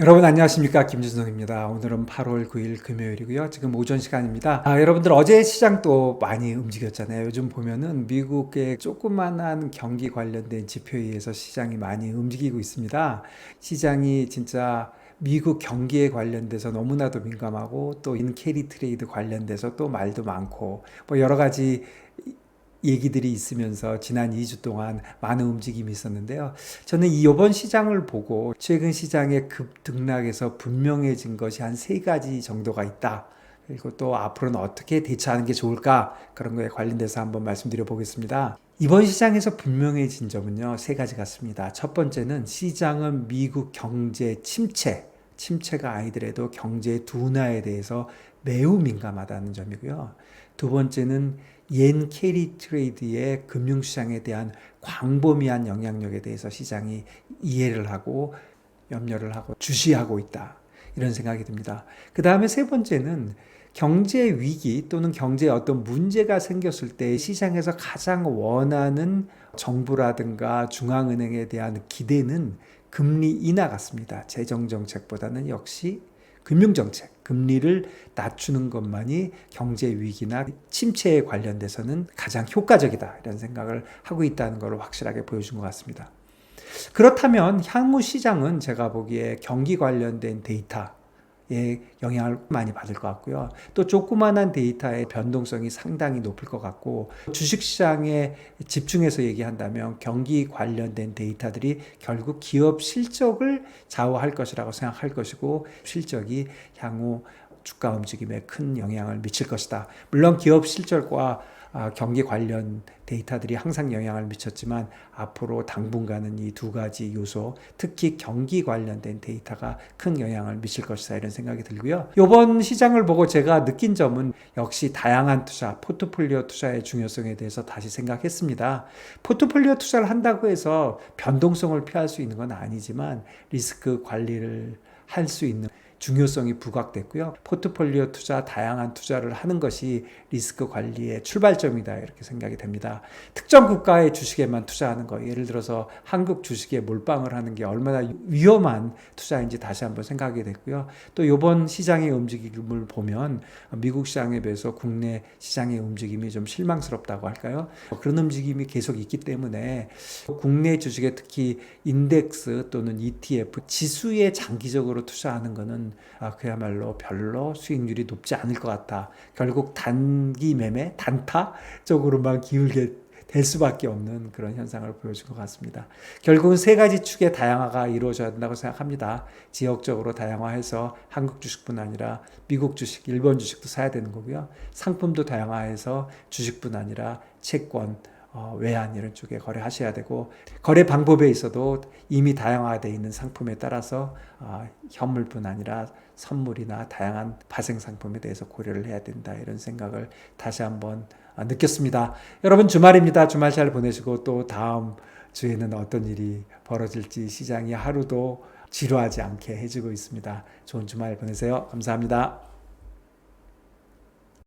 여러분 안녕하십니까, 김준성입니다. 오늘은 8월 9일 금요일이고요. 지금 오전 시간입니다. 여러분들 어제 시장 또 많이 움직였잖아요. 요즘 보면은 미국의 조그만한 경기 관련된 지표에 의해서 시장이 많이 움직이고 있습니다. 시장이 진짜 미국 경기에 관련돼서 너무나도 민감하고 또 인캐리 트레이드 관련돼서 또 말도 많고 뭐 여러 가지 얘기들이 있으면서 지난 2주 동안 많은 움직임이 있었는데요. 저는 이번 시장을 보고 최근 시장의 급등락에서 분명해진 것이 한 세 가지 정도가 있다. 그리고 또 앞으로는 어떻게 대처하는 게 좋을까? 그런 거에 관련돼서 한번 말씀드려 보겠습니다. 이번 시장에서 분명해진 점은요, 세 가지 같습니다. 첫 번째는 시장은 미국 경제 침체가 아니더라도 경제 둔화에 대해서 매우 민감하다는 점이고요. 두 번째는 옌 캐리 트레이드의 금융시장에 대한 광범위한 영향력에 대해서 시장이 이해를 하고 염려를 하고 주시하고 있다. 이런 생각이 듭니다. 그 다음에 세 번째는 경제 위기 또는 경제에 어떤 문제가 생겼을 때 시장에서 가장 원하는 정부라든가 중앙은행에 대한 기대는 금리 인하 같습니다. 재정정책보다는 역시 금융정책, 금리를 낮추는 것만이 경제 위기나 침체에 관련돼서는 가장 효과적이다, 이런 생각을 하고 있다는 것을 확실하게 보여준 것 같습니다. 그렇다면 향후 시장은 제가 보기에 경기 관련된 데이터의 영향을 많이 받을 것 같고요. 또 조그만한 데이터의 변동성이 상당히 높을 것 같고, 주식시장에 집중해서 얘기한다면 경기 관련된 데이터들이 결국 기업 실적을 좌우할 것이라고 생각할 것이고, 실적이 향후 주가 움직임에 큰 영향을 미칠 것이다. 물론 기업 실적과 경기 관련 데이터들이 항상 영향을 미쳤지만 앞으로 당분간은 이 두 가지 요소, 특히 경기 관련된 데이터가 큰 영향을 미칠 것이다, 이런 생각이 들고요. 이번 시장을 보고 제가 느낀 점은 역시 다양한 투자, 포트폴리오 투자의 중요성에 대해서 다시 생각했습니다. 포트폴리오 투자를 한다고 해서 변동성을 피할 수 있는 건 아니지만 리스크 관리를 할 수 있는 중요성이 부각됐고요. 포트폴리오 투자, 다양한 투자를 하는 것이 리스크 관리의 출발점이다, 이렇게 생각이 됩니다. 특정 국가의 주식에만 투자하는 거, 예를 들어서 한국 주식에 몰빵을 하는 게 얼마나 위험한 투자인지 다시 한번 생각하게 됐고요. 또 이번 시장의 움직임을 보면 미국 시장에 비해서 국내 시장의 움직임이 좀 실망스럽다고 할까요? 그런 움직임이 계속 있기 때문에 국내 주식에 특히 인덱스 또는 ETF, 지수에 장기적으로 투자하는 것은 그야말로 별로 수익률이 높지 않을 것 같다. 결국 단기 매매, 단타 쪽으로만 기울게 될 수밖에 없는 그런 현상을 보여준 것 같습니다. 결국은 세 가지 축의 다양화가 이루어져야 된다고 생각합니다. 지역적으로 다양화해서 한국 주식뿐 아니라 미국 주식, 일본 주식도 사야 되는 거고요. 상품도 다양화해서 주식뿐 아니라 채권, 외환 이런 쪽에 거래하셔야 되고, 거래 방법에 있어도 이미 다양화되어 있는 상품에 따라서 현물뿐 아니라 선물이나 다양한 파생 상품에 대해서 고려를 해야 된다, 이런 생각을 다시 한번 느꼈습니다. 여러분 주말입니다. 주말 잘 보내시고 또 다음 주에는 어떤 일이 벌어질지 시장이 하루도 지루하지 않게 해주고 있습니다. 좋은 주말 보내세요. 감사합니다.